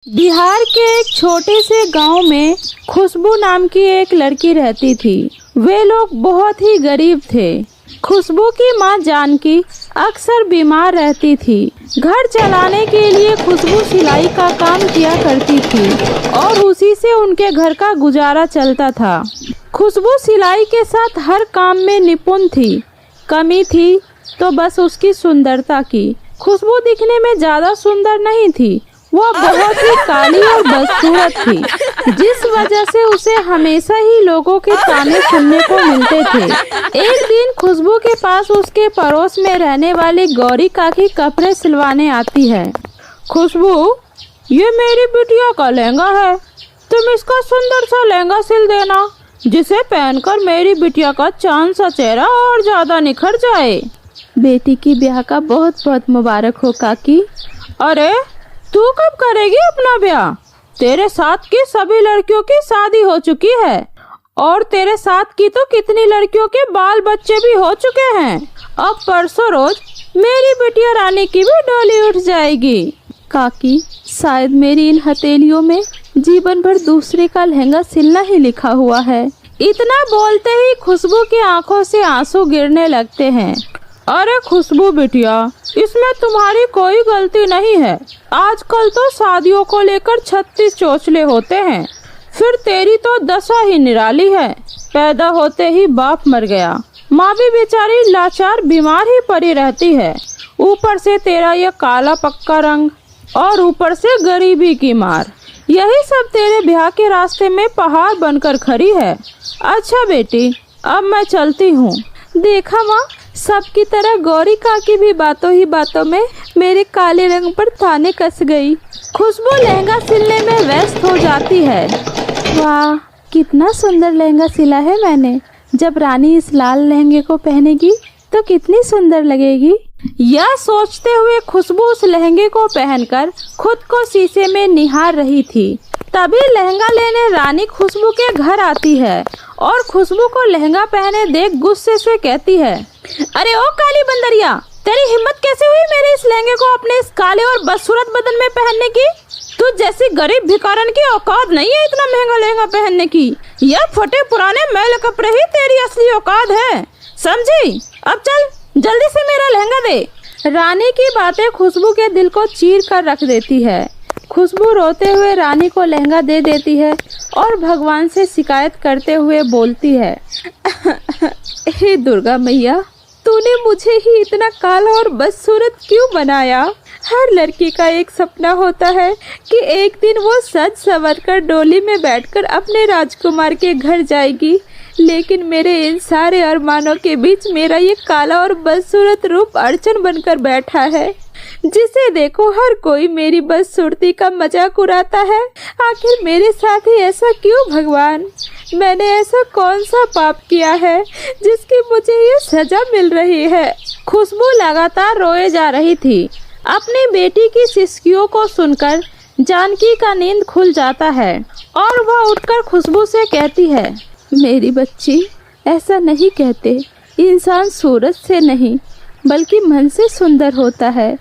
बिहार के एक छोटे से गांव में खुशबू नाम की एक लड़की रहती थी। वे लोग बहुत ही गरीब थे। खुशबू की मां जानकी अक्सर बीमार रहती थी। घर चलाने के लिए खुशबू सिलाई का काम किया करती थी और उसी से उनके घर का गुजारा चलता था। खुशबू सिलाई के साथ हर काम में निपुण थी। कमी थी तो बस उसकी सुंदरता की। खुशबू दिखने में ज्यादा सुंदर नहीं थी, वह बहुत ही काली और बदसूरत थी, जिस वजह से उसे हमेशा ही लोगों के ताने सुनने को मिलते थे। एक दिन खुशबू के पास उसके पड़ोस में रहने वाली गौरी काकी कपड़े सिलवाने आती है। खुशबू, ये मेरी बिटिया का लहंगा है, तुम इसका सुंदर सा लहंगा सिल देना, जिसे पहनकर मेरी बिटिया का चांद सा चेहरा और ज्यादा निखर जाए। बेटी की ब्याह का बहुत बहुत मुबारक हो काकी। अरे तू कब करेगी अपना ब्याह? तेरे साथ की सभी लड़कियों की शादी हो चुकी है और तेरे साथ की तो कितनी लड़कियों के बाल बच्चे भी हो चुके हैं। अब परसों रोज मेरी बिटिया रानी की भी डोली उठ जाएगी। काकी, शायद मेरी इन हथेलियों में जीवन भर दूसरे का लहंगा सिलना ही लिखा हुआ है। इतना बोलते ही खुशबू की आंखों से आंसू गिरने लगते हैं। अरे खुशबू बिटिया, इसमें तुम्हारी कोई गलती नहीं है। आजकल तो शादियों को लेकर 36 चोचले होते हैं, फिर तेरी तो दशा ही निराली है। पैदा होते ही बाप मर गया, माँ भी बेचारी लाचार बीमार ही पड़ी रहती है। ऊपर से तेरा यह काला पक्का रंग और ऊपर से गरीबी की मार, यही सब तेरे ब्याह के रास्ते में पहाड़ बनकर खड़ी है। अच्छा बेटी, अब मैं चलती हूँ। देखा माँ, सबकी तरह गौरी काकी भी बातों ही बातों में मेरे काले रंग पर ताने कस गई। खुशबू लहंगा सिलने में व्यस्त हो जाती है। वाह, कितना सुंदर लहंगा सिला है मैंने। जब रानी इस लाल लहंगे को पहनेगी तो कितनी सुंदर लगेगी। यह सोचते हुए खुशबू उस लहंगे को पहनकर खुद को शीशे में निहार रही थी। तभी लहंगा लेने रानी खुशबू के घर आती है और खुशबू को लहंगा पहने देख गुस्से से कहती है, अरे ओ काली बंदरिया, तेरी हिम्मत कैसे हुई मेरे इस लहंगे को अपने इस काले और बदसूरत बदन में पहनने की? तू जैसी गरीब भिखारन की औकात नहीं है इतना महंगा लहंगा पहनने की। यह फटे पुराने मैल कपड़े ही तेरी असली औकात है, समझी? अब चल, जल्दी से मेरा लहंगा दे। रानी की बातें खुशबू के दिल को चीर कर रख देती है। खुशबू रोते हुए रानी को लहंगा दे देती है और भगवान से शिकायत करते हुए बोलती है, हे दुर्गा मैया, तूने मुझे ही इतना काला और बदसूरत क्यों बनाया? हर लड़की का एक सपना होता है कि एक दिन वो सज संवर कर डोली में बैठकर अपने राजकुमार के घर जाएगी, लेकिन मेरे इन सारे अरमानों के बीच मेरा ये काला और बदसूरत रूप अड़चन बनकर बैठा है। जिसे देखो हर कोई मेरी बदसूरती का मजाक उड़ाता है। आखिर मेरे साथ ही ऐसा क्यों भगवान? मैंने ऐसा कौन सा पाप किया है जिसकी मुझे ये सजा मिल रही है? खुशबू लगातार रोए जा रही थी। अपनी बेटी की सिसकियों को सुनकर जानकी का नींद खुल जाता है और वह उठकर खुशबू से कहती है, मेरी बच्ची, ऐसा नहीं कहते। इंसान सूरत से नहीं बल्कि मन से सुंदर होता है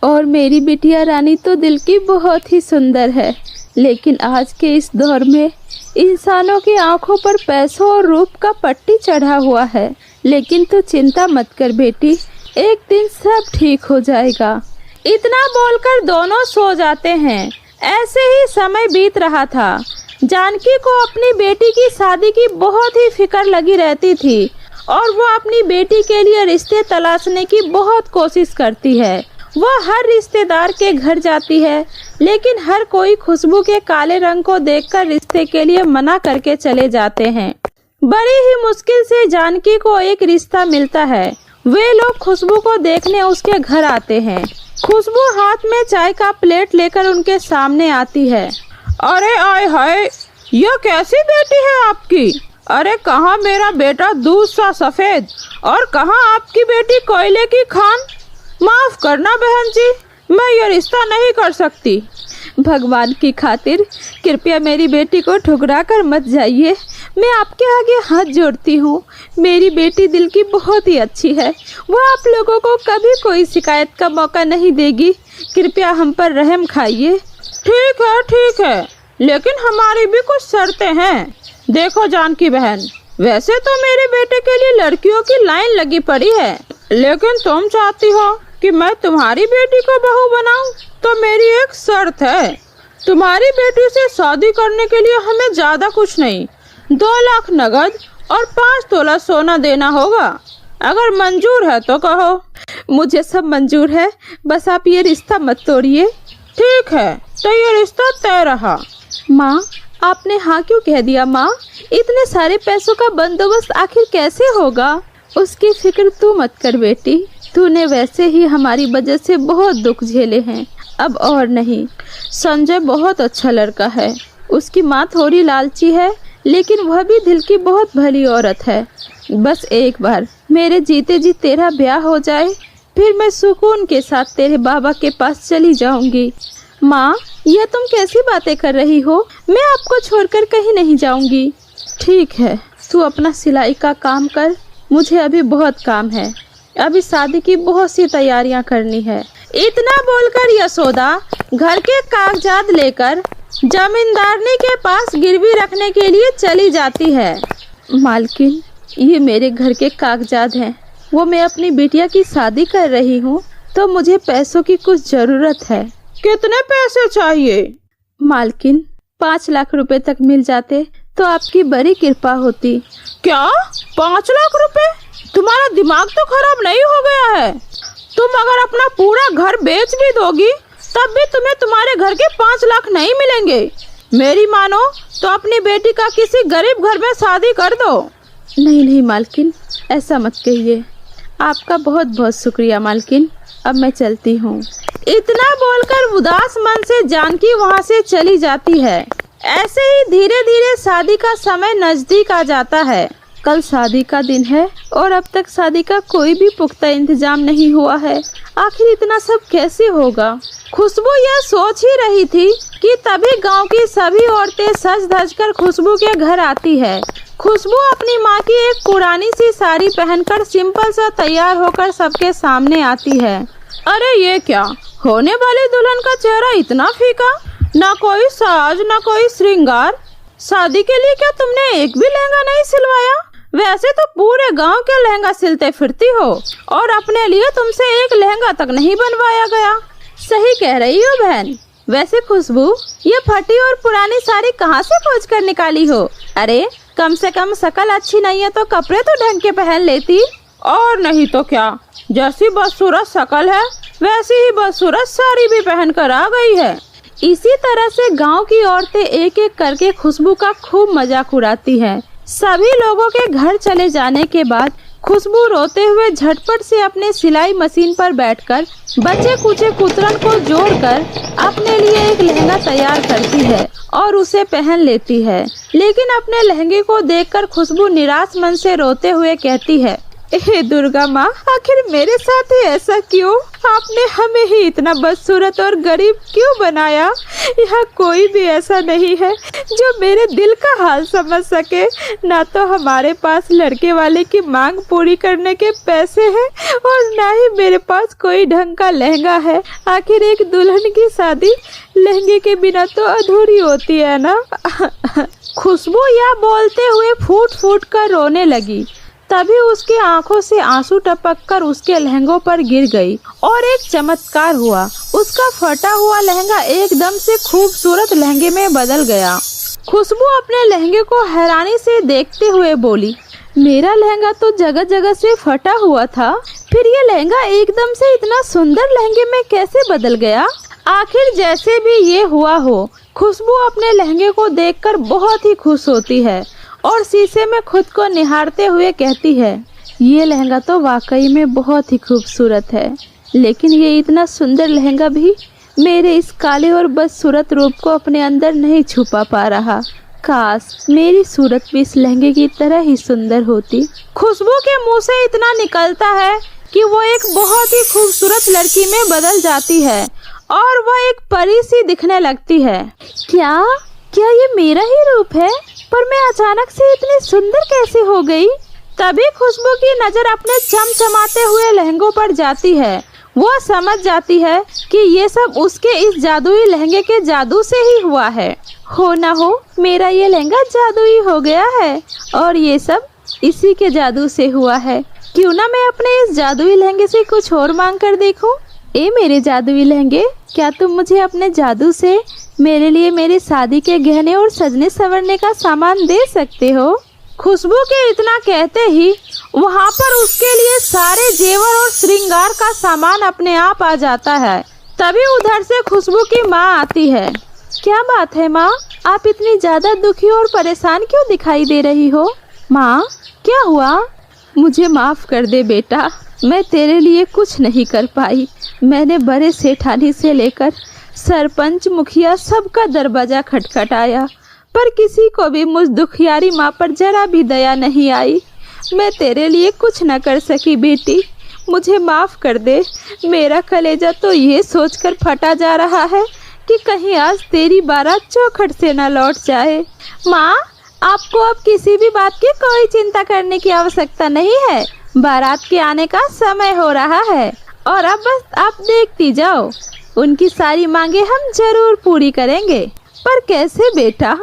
और मेरी बिटिया रानी तो दिल की बहुत ही सुंदर है। लेकिन आज के इस दौर में इंसानों की आंखों पर पैसों और रूप का पट्टी चढ़ा हुआ है। लेकिन तू चिंता मत कर बेटी, एक दिन सब ठीक हो जाएगा। इतना बोलकर दोनों सो जाते हैं। ऐसे ही समय बीत रहा था। जानकी को अपनी बेटी की शादी की बहुत ही फिक्र लगी रहती थी और वो अपनी बेटी के लिए रिश्ते तलाशने की बहुत कोशिश करती है। वह हर रिश्तेदार के घर जाती है, लेकिन हर कोई खुशबू के काले रंग को देखकर रिश्ते के लिए मना करके चले जाते हैं। बड़ी ही मुश्किल से जानकी को एक रिश्ता मिलता है। वे लोग खुशबू को देखने उसके घर आते हैं। खुशबू हाथ में चाय का प्लेट लेकर उनके सामने आती है। अरे आय हाय, यह कैसी बेटी है आपकी? अरे कहाँ मेरा बेटा दूध सा सफेद और कहाँ आपकी बेटी कोयले की खान? माफ करना बहन जी, मैं ये रिश्ता नहीं कर सकती। भगवान की खातिर कृपया मेरी बेटी को ठुकरा कर मत जाइए। मैं आपके आगे हाथ जोड़ती हूँ। मेरी बेटी दिल की बहुत ही अच्छी है। वो आप लोगों को कभी कोई शिकायत का मौका नहीं देगी। कृपया हम पर रहम खाइए। ठीक है, लेकिन हमारी भी कुछ शर्तें हैं। देखो जानकी बहन, वैसे तो मेरे बेटे के लिए लड़कियों की लाइन लगी पड़ी है, लेकिन तुम चाहती हो कि मैं तुम्हारी बेटी को बहू बनाऊं, तो मेरी एक शर्त है। तुम्हारी बेटी से शादी करने के लिए हमें ज्यादा कुछ नहीं, 2 लाख नगद और 5 तोला सोना देना होगा। अगर मंजूर है तो कहो। मुझे सब मंजूर है, बस आप ये रिश्ता मत तोड़िए। ठीक है, तो ये रिश्ता तय रहा। माँ, आपने हाँ क्यों कह दिया माँ? इतने सारे पैसों का बंदोबस्त आखिर कैसे होगा? उसकी फिक्र तू मत कर बेटी, तूने वैसे ही हमारी वजह से बहुत दुख झेले हैं, अब और नहीं। संजय बहुत अच्छा लड़का है। उसकी माँ थोड़ी लालची है, लेकिन वह भी दिल की बहुत भली औरत है। बस एक बार मेरे जीते जी तेरा ब्याह हो जाए, फिर मैं सुकून के साथ तेरे बाबा के पास चली जाऊंगी। माँ, यह तुम कैसी बातें कर रही हो? मैं आपको छोड़कर कहीं नहीं जाऊंगी। ठीक है, तू अपना सिलाई का काम कर, मुझे अभी बहुत काम है। अभी शादी की बहुत सी तैयारियां करनी है। इतना बोलकर यशोदा घर के कागजात लेकर जमींदारनी के पास गिरवी रखने के लिए चली जाती है। मालकिन, ये मेरे घर के कागजात हैं। वो मैं अपनी बिटिया की शादी कर रही हूँ, तो मुझे पैसों की कुछ जरूरत है। कितने पैसे चाहिए? मालकिन, 5 लाख रुपए तक मिल जाते तो आपकी बड़ी कृपा होती। क्या 5 लाख रुपए? तुम्हारा दिमाग तो खराब नहीं हो गया है? तुम अगर अपना पूरा घर बेच भी दोगी, तब भी तुम्हें तुम्हारे घर के 5 लाख नहीं मिलेंगे। मेरी मानो तो अपनी बेटी का किसी गरीब घर में शादी कर दो। नहीं मालकिन, ऐसा मत कहिए। आपका बहुत बहुत शुक्रिया मालकिन, अब मैं चलती हूँ। इतना बोलकर उदास मन से जानकी वहाँ से चली जाती है। ऐसे ही धीरे धीरे शादी का समय नजदीक आ जाता है। कल शादी का दिन है और अब तक शादी का कोई भी पुख्ता इंतजाम नहीं हुआ है। आखिर इतना सब कैसे होगा? खुशबू यह सोच ही रही थी कि तभी गांव की सभी औरतें सज धज कर खुशबू के घर आती है। खुशबू अपनी माँ की एक पुरानी सी साड़ी पहनकर सिंपल सा तैयार होकर सबके सामने आती है। अरे ये क्या, होने वाली दुल्हन का चेहरा इतना फीका, ना कोई साज ना कोई श्रृंगार। शादी के लिए क्या तुमने एक भी लहंगा नहीं सिलवाया? वैसे तो पूरे गांव के लहंगा सिलते फिरती हो, और अपने लिए तुमसे एक लहंगा तक नहीं बनवाया गया। सही कह रही हो बहन। वैसे खुशबू, ये फटी और पुरानी साड़ी कहाँ से खोज कर निकाली हो? अरे कम से कम शकल अच्छी नहीं है तो कपड़े तो ढंग के पहन लेती। और नहीं तो क्या, जैसी बदसूरत शकल है वैसी ही बदसूरत साड़ी भी पहन कर आ गई है। इसी तरह से गांव की औरतें एक एक करके खुशबू का खूब मजाक उड़ाती हैं। सभी लोगों के घर चले जाने के बाद खुशबू रोते हुए झटपट से अपने सिलाई मशीन पर बैठकर बचे कुचे कुतरन को जोड़कर अपने लिए एक लहंगा तैयार करती है और उसे पहन लेती है। लेकिन अपने लहंगे को देखकर खुशबू निराश मन से रोते हुए कहती है, हे दुर्गा माँ, आखिर मेरे साथ ही ऐसा क्यों? आपने हमें ही इतना बदसूरत और गरीब क्यों बनाया? यहाँ कोई भी ऐसा नहीं है जो मेरे दिल का हाल समझ सके। ना तो हमारे पास लड़के वाले की मांग पूरी करने के पैसे हैं और ना ही मेरे पास कोई ढंग का लहंगा है। आखिर एक दुल्हन की शादी लहंगे के बिना तो अधूरी होती है ना। खुशबू यह बोलते हुए फूट फूट कर रोने लगी। तभी उसकी आंखों से आंसू टपककर उसके लहंगों पर गिर गई और एक चमत्कार हुआ। उसका फटा हुआ लहंगा एकदम से खूबसूरत लहंगे में बदल गया। खुशबू अपने लहंगे को हैरानी से देखते हुए बोली, मेरा लहंगा तो जगह जगह से फटा हुआ था, फिर ये लहंगा एकदम से इतना सुंदर लहंगे में कैसे बदल गया? आखिर जैसे भी ये हुआ हो, खुशबू अपने लहंगे को देखकर बहुत ही खुश होती है और शीशे में खुद को निहारते हुए कहती है, ये लहंगा तो वाकई में बहुत ही खूबसूरत है, लेकिन ये इतना सुंदर लहंगा भी मेरे इस काले और बदसूरत रूप को अपने अंदर नहीं छुपा पा रहा। काश मेरी सूरत भी इस लहंगे की तरह ही सुंदर होती। खुशबू के मुंह से इतना निकलता है कि वो एक बहुत ही खूबसूरत लड़की में बदल जाती है और वह एक परी सी दिखने लगती है। क्या ये मेरा ही रूप है? पर मैं अचानक से इतनी सुंदर कैसे हो गई? तभी खुशबू की नजर अपने चमचमाते हुए लहंगों पर जाती है। वो समझ जाती है कि ये सब उसके इस जादुई लहंगे के जादू से ही हुआ है। हो ना हो मेरा ये लहंगा जादुई हो गया है और ये सब इसी के जादू से हुआ है। क्यों ना मैं अपने इस जादुई लहंगे से कुछ और मांग कर देखूं। ए मेरे जादुई लहंगे, क्या तुम मुझे अपने जादू से मेरे लिए मेरी शादी के गहने और सजने संवरने का सामान दे सकते हो? खुशबू के इतना कहते ही वहाँ पर उसके लिए सारे जेवर और श्रृंगार का सामान अपने आप आ जाता है। तभी उधर से खुशबू की माँ आती है। क्या बात है माँ, आप इतनी ज्यादा दुखी और परेशान क्यों दिखाई दे रही हो? माँ क्या हुआ? मुझे माफ कर दे बेटा, मैं तेरे लिए कुछ नहीं कर पाई। मैंने बड़े सेठानी से लेकर सरपंच मुखिया सबका दरवाजा खटखटाया, पर किसी को भी मुझ दुखियारी माँ पर जरा भी दया नहीं आई। मैं तेरे लिए कुछ न कर सकी बेटी, मुझे माफ कर दे। मेरा कलेजा तो ये सोचकर फटा जा रहा है कि कहीं आज तेरी बारात चौखट से न लौट जाए। माँ आपको अब किसी भी बात की कोई चिंता करने की आवश्यकता नहीं है। बारात के आने का समय हो रहा है और अब बस आप देखती जाओ। उनकी सारी मांगे हम जरूर पूरी करेंगे। पर कैसे बेटा,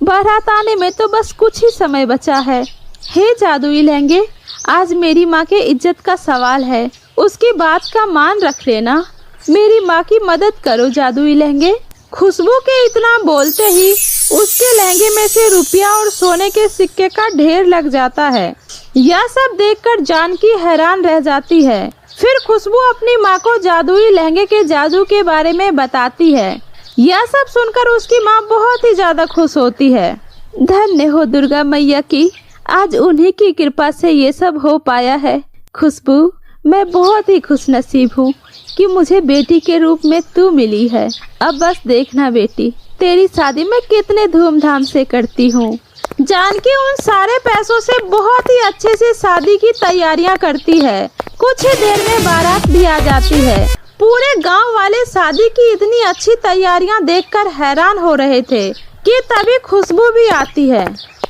बारात आने में तो बस कुछ ही समय बचा है। हे जादुई लहंगे, आज मेरी माँ के इज्जत का सवाल है, उसकी बात का मान रख लेना। मेरी माँ की मदद करो जादुई लहंगे। खुशबू के इतना बोलते ही उसके लहंगे में से रुपया और सोने के सिक्के का ढेर लग जाता है। यह सब देखकर जानकी हैरान रह जाती है। फिर खुशबू अपनी माँ को जादुई लहंगे के जादू के बारे में बताती है। यह सब सुनकर उसकी माँ बहुत ही ज्यादा खुश होती है। धन्य हो दुर्गा मैया की, आज उन्हीं की कृपा से ये सब हो पाया है। खुशबू, मैं बहुत ही खुश नसीब हूँ कि मुझे बेटी के रूप में तू मिली है। अब बस देखना बेटी, तेरी शादी मैं कितने धूमधाम से करती हूँ। जानकी उन सारे पैसों से बहुत ही अच्छे से शादी की तैयारियां करती है। कुछ ही देर में बारात भी आ जाती है। पूरे गांव वाले शादी की इतनी अच्छी तैयारियां देखकर हैरान हो रहे थे कि तभी खुशबू भी आती है।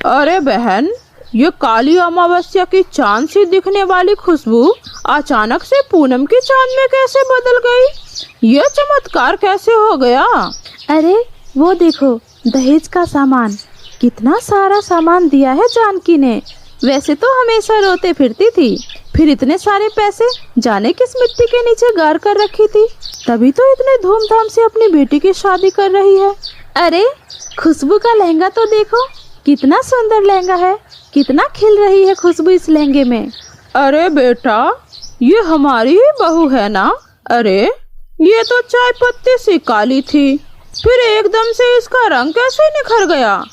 अरे बहन, ये काली अमावस्या की चांद सी दिखने वाली खुशबू अचानक से पूनम की चांद में कैसे बदल गई? ये चमत्कार कैसे हो गया? अरे वो देखो, दहेज का सामान, कितना सारा सामान दिया है जानकी ने। वैसे तो हमेशा रोते फिरती थी, फिर इतने सारे पैसे जाने किस मिट्टी के नीचे गाड़ कर रखी थी, तभी तो इतने धूमधाम से अपनी बेटी की शादी कर रही है। अरे खुशबू का लहंगा तो देखो, कितना सुंदर लहंगा है, कितना खिल रही है खुशबू इस लहंगे में। अरे बेटा, ये हमारी ही बहू है ना? अरे ये तो चाय पत्ती सी काली थी, फिर एकदम से इसका रंग कैसे निखर गया?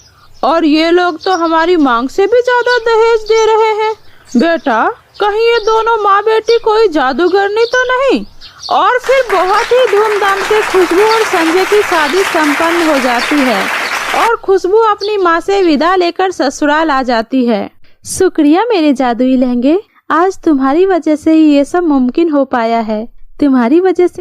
और ये लोग तो हमारी मांग से भी ज्यादा दहेज दे रहे हैं। बेटा, कहीं ये दोनों माँ बेटी कोई जादूगरनी तो नहीं? और फिर बहुत ही धूमधाम से खुशबू और संजय की शादी संपन्न हो जाती है और खुशबू अपनी माँ से विदा लेकर ससुराल आ जाती है। शुक्रिया मेरे जादुई लहंगे, आज तुम्हारी वजह से ही ये सब मुमकिन हो पाया है। तुम्हारी वजह से